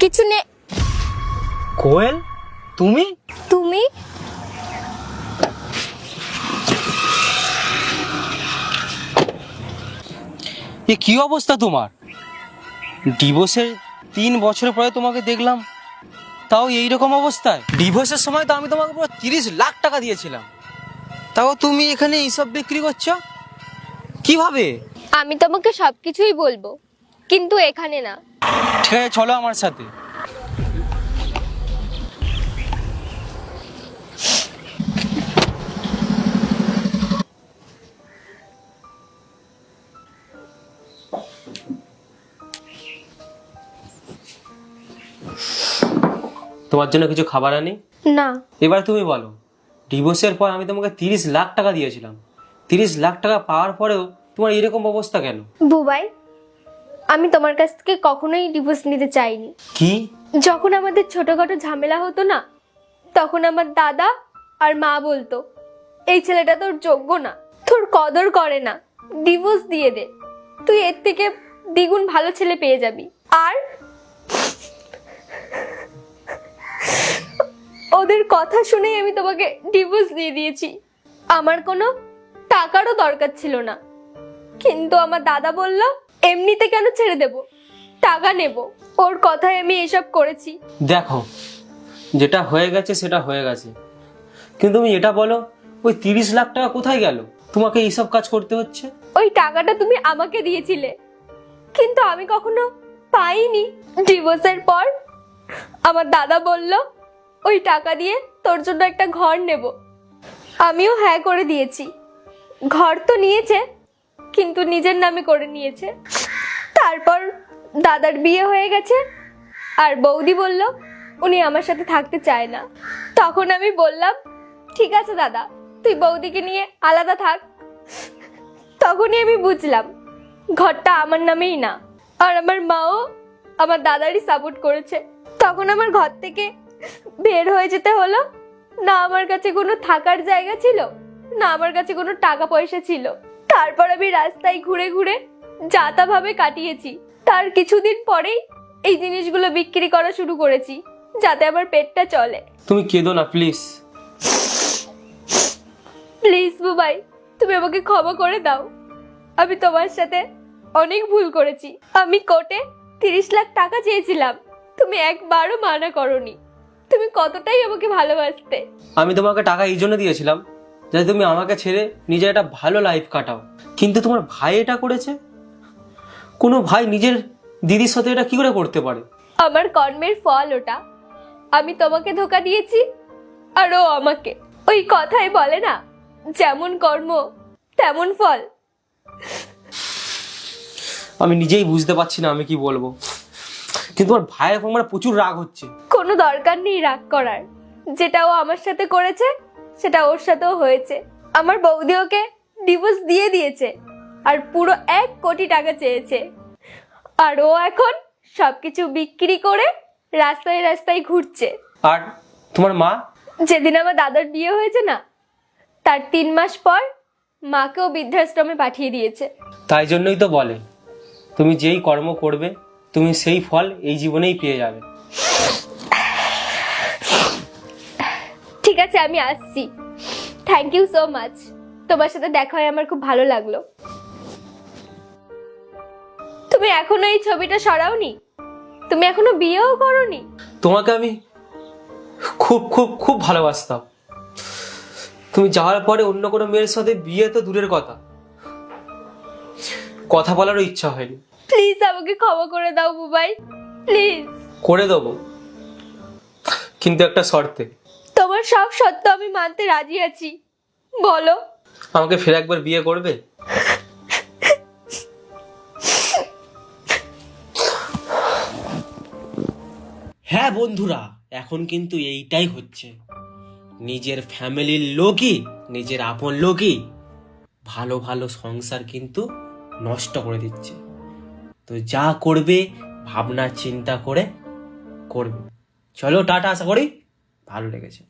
কিছু নে। কোয়েল, তুমি? তুমি? এ কি অবস্থা তোমার? ডিভোর্সের 3 বছর পরে তোমাকে দেখলাম, তাও এইরকম অবস্থায়। ডিভোর্সের সময় তো আমি তোমাকে পুরো 30 লাখ টাকা দিয়েছিলাম, তাও তুমি এখানে এইসব বিক্রি করছো কিভাবে? আমি তোমাকে সবকিছুই বলবো, কিন্তু এখানে না। ঠিক আছে, চলো আমার সাথে। তোমার জন্য কিছু খাবার আনি? না। এবার তুমি বলো, ডিভোর্সের পর আমি তোমাকে 30 লাখ টাকা দিয়েছিলাম, 30 লাখ টাকা পাওয়ার পরেও তোমার এরকম অবস্থা কেন? বুবাই, আমি তোমার কাছ থেকে কখনোই ডিভোর্স নিতে চাইনি। কি? যখন আমাদের ছোটখাটো ঝামেলা হতো না, তখন আমার দাদা আর মা বলতো, এই ছেলেটা তোর যোগ্য না, তোর কদর করে না, ডিভোর্স দিয়ে দে, তুই এর থেকে দ্বিগুণ ভালো ছেলে পেয়ে যাবি। আর ওদের কথা শুনেই আমি তোমাকে ডিভোর্স দিয়ে দিয়েছি। আমার কোনো টাকারও দরকার ছিল না, কিন্তু আমার দাদা বলল, এমনিতে কেন ছেড়ে দেব, টাকা নেব। ওর কথায় আমি এসব করেছি। দেখো, যেটা হয়ে গেছে সেটা হয়ে গেছে, কিন্তু তুমি এটা বলো, ওই 30 লাখ টাকা কোথায় গেল তোমাকে এইসব কাজ করতে হচ্ছে? ওই টাকাটা তুমি আমাকে দিয়েছিলে, কিন্তু আমি কখনো পাইনি। ডিভোর্সের পর আমার দাদা বলল, ওই টাকা দিয়ে তোর জন্য একটা ঘর নেব। আমিও হ্যাঁ করে দিয়েছি। ঘর তো নিয়েছে, কিন্তু নিজের নামে করে নিয়েছে। তারপর দাদার বিয়ে হয়ে গেছে, আর বৌদি বলল উনি আমার সাথে থাকতে চায় না। তখন আমি বললাম, ঠিক আছে দাদা, তুই বৌদিকে নিয়ে আলাদা থাক। তখনই আমি বুঝলাম ঘরটা আমার নামেই না, আর আমার মাও আমার দাদারই সাপোর্ট করেছে। তখন আমার ঘর থেকে বের হয়ে যেতে হলো। না আমার কাছে কোনো থাকার জায়গা ছিল, না আমার কাছে কোনো টাকা পয়সা ছিল। তারপর আমি রাস্তায় ঘুরে ঘুরে যাতাভাবে কাটিয়েছি। তার কিছুদিন পরেই এই জিনিসগুলো বিক্রি করা শুরু করেছি, যাতে আমার পেটটা চলে। তুমি কেঁদো না প্লিজ। প্লিজ বুবাই, তুমি আমাকে ক্ষমা করে দাও। আমি তোমার সাথে অনেক ভুল করেছি। আমি কোর্টে 30 লাখ টাকা চেয়েছিলাম, তুমি একবারও মানা করোনি। তুমি কতটাই আমাকে ভালোবাসতে। আমি তোমাকে টাকা এই জন্য দিয়েছিলাম যাতে তুমি আমাকে ছেড়ে নিজের একটা ভালো লাইফ কাটাও, কিন্তু তোমার ভাই এটা করেছে। কোনো ভাই নিজের দিদির সাথে এটা কি করে করতে পারে? আমার কর্মের ফল ওটা। আমি তোমাকে ধোকা দিয়েছি, আর ও আমাকে। ওই কথাই বলে না, যেমন কর্ম তেমন ফল। আমি নিজেই বুঝতে পারছি না আমি কি বলবো, কিন্তু আমার ভাইয়ের উপর আমার প্রচুর রাগ হচ্ছে। কোনো দরকার নেই রাগ করার। যেটা ও আমার সাথে করেছে সেটা ওর সাথেও হয়েছে। আমার বৌদি ওকে ডিভোর্স দিয়ে দিয়েছে, আর পুরো 1 কোটি টাকা চেয়েছে। আর ও এখন সবকিছু বিক্রি করে রাস্তায় রাস্তায় ঘুরছে। আর তোমার মা? যেদিন আমার দাদার বিয়ে হয়েছে না, তার 3 মাস পর মাকেও বৃদ্ধাশ্রমে পাঠিয়ে দিয়েছে। তাই জন্যই তো বলে, তুমি যেই কর্ম করবে তুমি সেই ফল এই জীবনেই পেয়ে যাবে। ঠিক আছে, আমি আসছি। Thank you so much. তোমার সাথে দেখা হয়ে আমার খুব ভালো লাগলো। তুমি এখনো এই ছবিটা সরাওনি? তুমি এখনো বিয়েও করোনি? তোমাকে আমি খুব খুব খুব ভালোবাসতাম। তুমি যাওয়ার পরে অন্য কোনো মেয়ের সাথে বিয়ে তো দূরের কথা, কথা বলারও ইচ্ছা হয়নি। প্লিজ আমাকে ক্ষমা করে দাও বুবাই, প্লিজ। করে দেবো, কিন্তু একটা শর্তে। তোমার সব সত্য আমি মানতে রাজি আছি, বলো। আমাকে ফের একবার বিয়ে করবে? হ্যাঁ বন্ধুরা, এখন কিন্তু এইটাই হচ্ছে। নিজের ফ্যামিলির লোকই, নিজের আপন লোকই ভালো ভালো সংসার কিন্তু নষ্ট করে দিচ্ছে। তো যা করবে ভাবনা চিন্তা করে করবে। চলো টাটা, আশা করি ভালো লেগেছে।